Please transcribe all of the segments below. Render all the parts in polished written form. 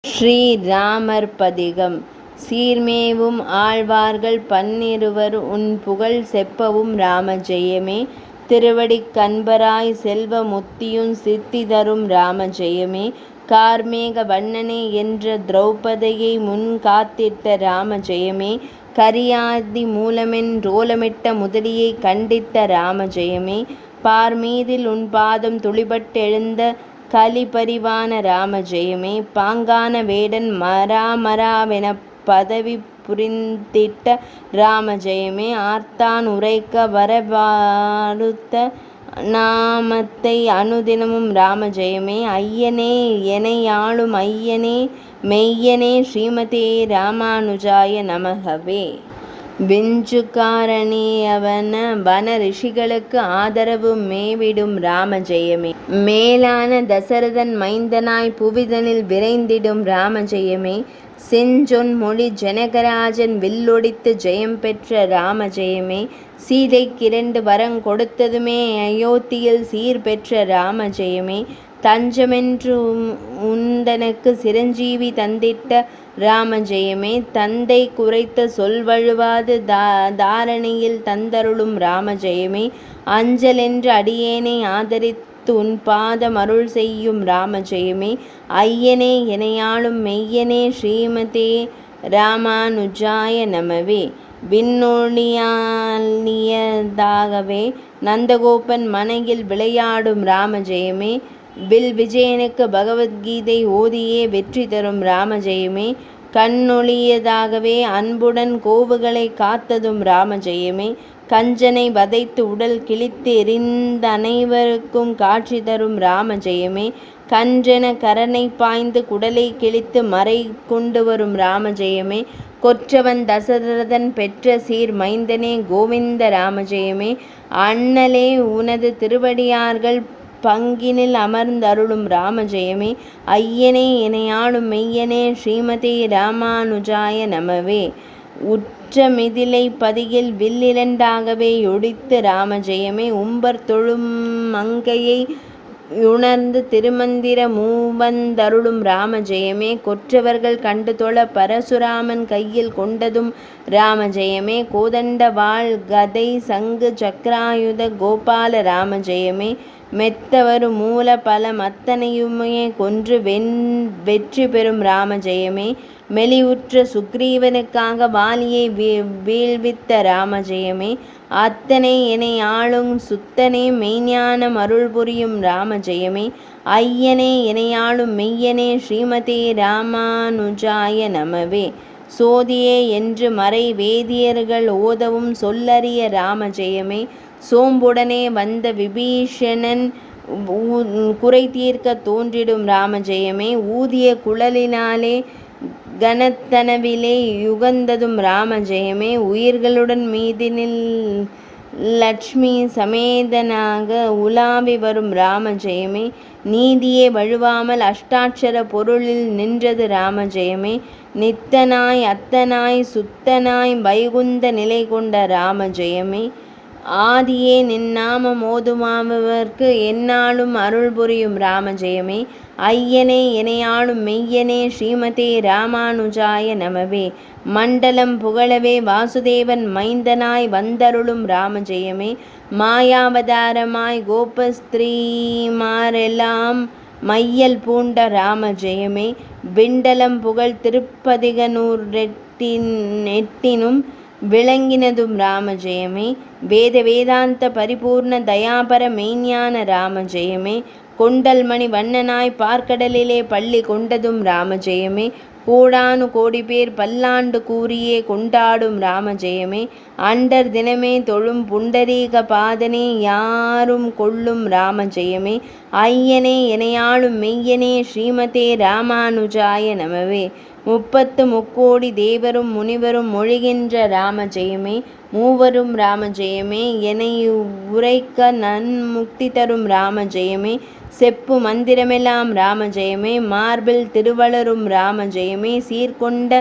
ஸ்ரீராமர் பதிகம். சீர்மேவும் ஆழ்வார்கள் பன்னிருவர் உன் புகழ் செப்பவும் ராமஜெயமே. திருவடிக் கண்பராய் செல்வ முத்தியுன் சித்தி தரும் ராமஜெயமே. கார்மேக வண்ணனே என்ற திரௌபதியை முன் காத்திட்ட ராமஜெயமே. கரியாதி மூலமென் றோலமிட்ட முதலியை கண்டித்த ராமஜெயமே. பார்மீதில் உன் பாதம் துளிபட்டெழுந்த கலிபரிவான ராமஜெயமே. பாங்கான வேடன் மராமராவெனப் பதவி புரிந்திட்ட ராமஜெயமே. ஆர்த்தான் உரைக்க வரவாறுத்த நாமத்தை அனுதினமும் ராமஜெயமே. ஐயனே எனையாளும் ஐயனே மெய்யனே ஸ்ரீமதே ராமானுஜாய நமகவே. விஞ்சுகாரணியவன வன ரிஷிகளுக்கு ஆதரவு மேவிடும் ராமஜெயமே. மேலான தசரதன் மைந்தனாய் புவிதனில் விரைந்திடும் ராமஜெயமே. செஞ்சொன் மொழி ஜனகராஜன் வில்லொடித்து ஜெயம் பெற்ற ராமஜெயமே. சீதைக்கிரண்டு வரங் கொடுத்ததுமே அயோத்தியில் சீர் பெற்ற ராமஜெயமே. தஞ்சமென்று உந்தனக்கு சிரஞ்சீவி தந்திட்ட ராமஜெயமே. தந்தை குறைத்த சொல் வழுவாது தாரணியில் தந்தருளும் ராமஜெயமே. அஞ்சலென்று அடியேனை ஆதரித்து உன் பாதம் அருள் செய்யும் ராமஜெயமே. ஐயனே எனையாளும் மெய்யனே ஸ்ரீமதே ராமானுஜாய நமவே. விண்ணொழியாலியதாகவே நந்தகோபன் மனையில் விளையாடும் ராமஜெயமே. வில் விஜயனுக்கு பகவத்கீதை ஓதியே வெற்றி தரும் ராமஜெயமே. கண்ணொழியதாகவே அன்புடன் கோவுகளை காத்ததும் ராமஜெயமே. கஞ்சனை வதைத்து உடல் கிழித்து எறிந்த அனைவருக்கும் காட்சி தரும் ராமஜெயமே. கன்றென கரனை பாய்ந்து குடலை கிழித்து மறை கொண்டு வரும் ராமஜெயமே. கொற்றவன் தசரதன் பெற்ற சீர் மைந்தனே கோவிந்த ராமஜெயமே. அண்ணலே உனது திருவடியார்கள் பங்கினில் அமர்ந்தருளும் ராமஜெயமே. ஐயனே எனையாளும் மெய்யனே ஸ்ரீமதே ராமானுஜாய நமவே. உற்ற மிதிலை பதியில் வில்லிரண்டாகவே ஒடித்து ராமஜெயமே. உம்பர் தொழும் மங்கையை உணர்ந்து திருமந்திர மூவந்தருளும் ராமஜெயமே. கொற்றவர்கள் கண்டு தொழ பரசுராமன் கையில் கொண்டதும் ராமஜெயமே. கோதண்ட வாள் கதை சங்கு சக்கராயுத கோபால ராமஜெயமே. மெத்தவரு மூல பலம் அத்தனையுமே கொன்று வெற்றி பெறும் ராமஜெயமே. மெலிவுற்ற சுக்ரீவனுக்காக வாலியை வீழ்வித்த ராமஜெயமே. அத்தனை எனை ஆளும் சுத்தனே மெய்ஞானம் அருள் புரியும் ராமஜெயமே. ஐயனே எனையாளும் மெய்யனே ஸ்ரீமதே ராமானுஜாய நமவே. சோதியே என்று மறை வேதியர்கள் ஓதவும் சொல்லறிய ராமஜெயமே. சோம்புடனே வந்த விபீஷணன் குறை தீர்க்க தோன்றிடும் ராமஜெயமே. ஊதிய குழலினாலே கனத்தனவிலே யுகந்ததும் ராமஜெயமே. உயிர்களுடன் மீதினில் லட்சுமி சமேதனாக உலாவி வரும் ராமஜெயமே. நீதியே வழுவாமல் அஷ்டாட்சர பொருளில் நின்றது ராமஜெயமே. நித்தனாய் அத்தனாய் சுத்தனாய் வைகுந்த நிலை கொண்ட ராமஜெயமே. ஆதியே நின்னாம மோதுமாவர்க்கு எந்நாளும் அருள் புரியும் ராமஜெயமே. ஐயனே எனையாளும் மெய்யனே ஸ்ரீமதே ராமானுஜாய நமவே. மண்டலம் புகழவே வாசுதேவன் மைந்தனாய் வந்தருளும் ராமஜெயமே. மாயாவதாரமாய் கோபஸ்திரீமாரெல்லாம் மையல் பூண்ட ராமஜெயமே. விண்டலம் புகழ் திருப்பதிகனூர் எட்டினும் விளங்கினதும் ராமஜெயமே. வேத வேதாந்த பரிபூர்ண தயாபர மெய்ஞான ராமஜெயமே. கொண்டல் மணி வண்ணனாய் பார்க்கடலிலே பள்ளி கொண்டதும் ராமஜெயமே. கோடானு கோடி பேர் பல்லாண்டு கூறியே கொண்டாடும் ராமஜெயமே. அண்டர் தினமே தொழும் புண்டரீக பாதனே யாரும் கொள்ளும் ராமஜெயமே. ஐயனே எனையாளும் மெய்யனே ஸ்ரீமதே ராமானுஜாய நமவே. 30 தேவரும் முனிவரும் மொழிகின்ற ராமஜெயமே. மூவரும் ராமஜெயமே. எனை உரைக்க நன்முக்தி தரும் ராமஜெயமே. செப்பு மந்திரமெல்லாம் ராமஜெயமே. மார்பில் திருவளரும் ராமஜெயமே. சீர்கொண்ட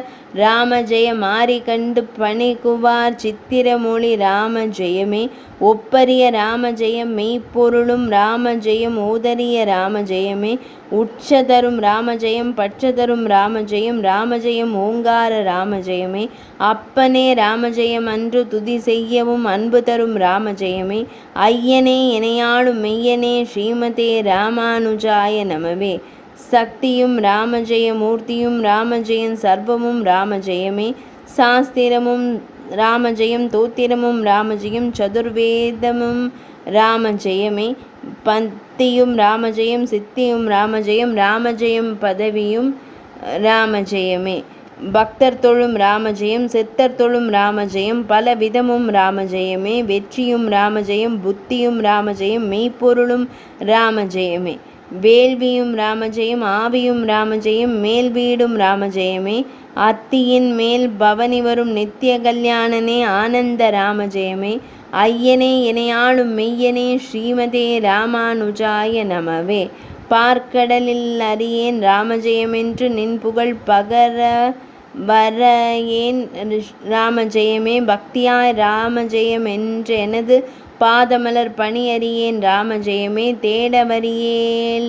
ராமஜெய மாறி கண்டு பணிகுவார் சித்திரமொழி ராமஜெயமே. ஒப்பரிய ராமஜெயம் மெய்ப்பொருளும் ராமஜெயம் ஓதி ஔதரிய ராம ஜெயமே உட்சதரும் ராம ஜெயம் பற்றதரும் ராம ஜெயம் ராமஜெயம் ஓங்கார ராம ஜெயமே அப்பனே ராமஜெயம் அன்று துதி செய்யவும் அன்பு தரும் ராம ஜெயமே ஐயனே எனையாளும் மெய்யனே ஸ்ரீமதே ராமானுஜாய நமவே சக்தியும் ராமஜெய மூர்த்தியும் ராமஜெயம் சர்வமும் ராமஜெயமே சாஸ்திரமும் ராமஜெயம் தோத்திரமும் ராமஜெயம் சதுர்வேதமும் ராமஜெயமே பக்தியும் ராமஜெயம் சித்தியும் ராமஜெயம் ராமஜெயம் பதவியும் ராமஜெயமே பக்தர் தொழும் ராமஜெயம் சித்தர் தொழும் ராமஜெயம் பல விதமும் ராமஜெயமே வெற்றியும் ராமஜெயம் புத்தியும் ராமஜெயம் மெய்ப்பொருளும் ராமஜெயமே வேள்வியும் ராமஜெயம் ஆவியும் ராமஜெயம் மேல் வீடும் ராமஜெயமே அத்தியின் மேல் பவனி வரும் நித்திய கல்யாணனே ஆனந்த ராமஜெயமே ஐயனே எனையாளும் மெய்யனே ஸ்ரீமதே ராமானுஜாய நமவே பார்க்கடலில் அறியேன் ராமஜெயமென்று நின் புகழ் பகர வரையேன் ராமஜெயமே பக்தியாய் ராமஜெயம் என்று எனது பாதமலர் பணி அறியேன் ராமஜெயமே தேடவரியேல்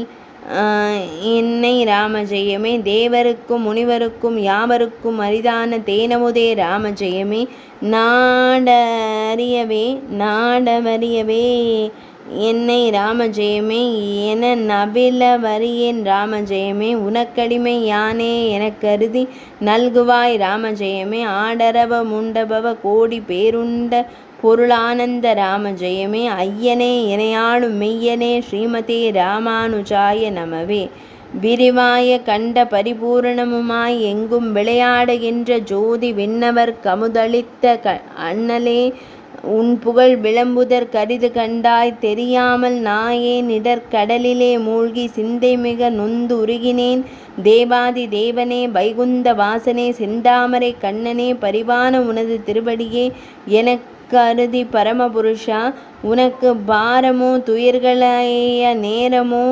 என்னை ராமஜெயமே தேவருக்கும் முனிவருக்கும் யாவருக்கும் அரிதான தேனமுதே ராமஜெயமே நாடறியவே என்னை ராமஜெயமே என நபில வரியேன் ராமஜெயமே உனக்கடிமை யானே எனக்கருதி நல்குவாய் ராமஜெயமே ஆடரவ முண்டபவ கோடி பேருண்ட பொருளானந்த ராமஜெயமே ஐயனே எனையாளும் மெய்யனே ஸ்ரீமதே ராமானுஜாய நமவே விரிவாய கண்ட பரிபூரணமுமாய் எங்கும் விளையாடுகின்ற ஜோதி விண்ணவர் கமுதளித்த அண்ணலே உன் புகழ் விளம்புதற் கரிது கண்டாய் தெரியாமல் நாயேன் இடர்கடலிலே மூழ்கி சிந்தை மிக நொந்து உருகினேன் தேவாதி தேவனே வைகுந்த வாசனே செந்தாமரை கண்ணனே பரிவான உனது திருவடியே எனக்கருதி பரமபுருஷா உனக்கு பாரமோ துயர்களைய நேரமோ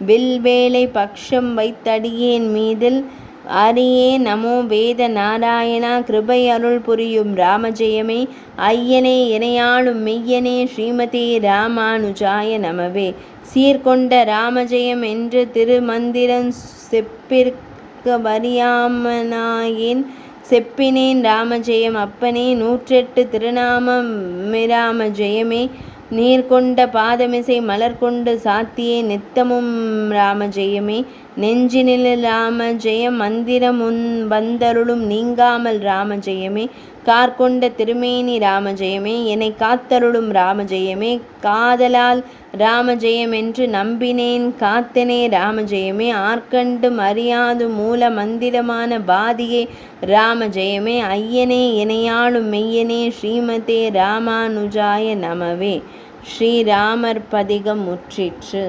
வில்வேளை பக்ஷம் வைத்தடியேன் மீதில் அரியே நமோ வேத நாராயணா கிருபை அருள் புரியும் ராமஜெயமே ஐயனே எனையாளும் மெய்யனே ஸ்ரீமதே ராமானுஜாய நமவே சீர்கொண்ட ராமஜெயம் என்று திருமந்திரம் செப்பிற்க வரியாமனாயேன் செப்பினேன் ராமஜெயம் அப்பனே 108 திருநாமம் ராமஜெயமே நீர்கொண்ட பாதமிசை மலர்கொண்டு சாத்தியே நித்தமும் ராமஜெயமே நெஞ்சினில் ராமஜெயம் மந்திரம் வந்தருளும் நீங்காமல் ராமஜெயமே கார்கொண்ட திருமேனி ராமஜெயமே என்னை காத்தருளும் ராமஜெயமே காதலால் ராமஜெயம் என்று நம்பினேன் காத்தனே ராமஜெயமே ஆர்கண்டும் அறியாது மூல மந்திரமான பாதியே ராமஜெயமே ஐயனே எனையாளும் மெய்யனே ஸ்ரீமதே ராமானுஜாய நமவே ஸ்ரீராமர் பதிகம் முற்றிற்று.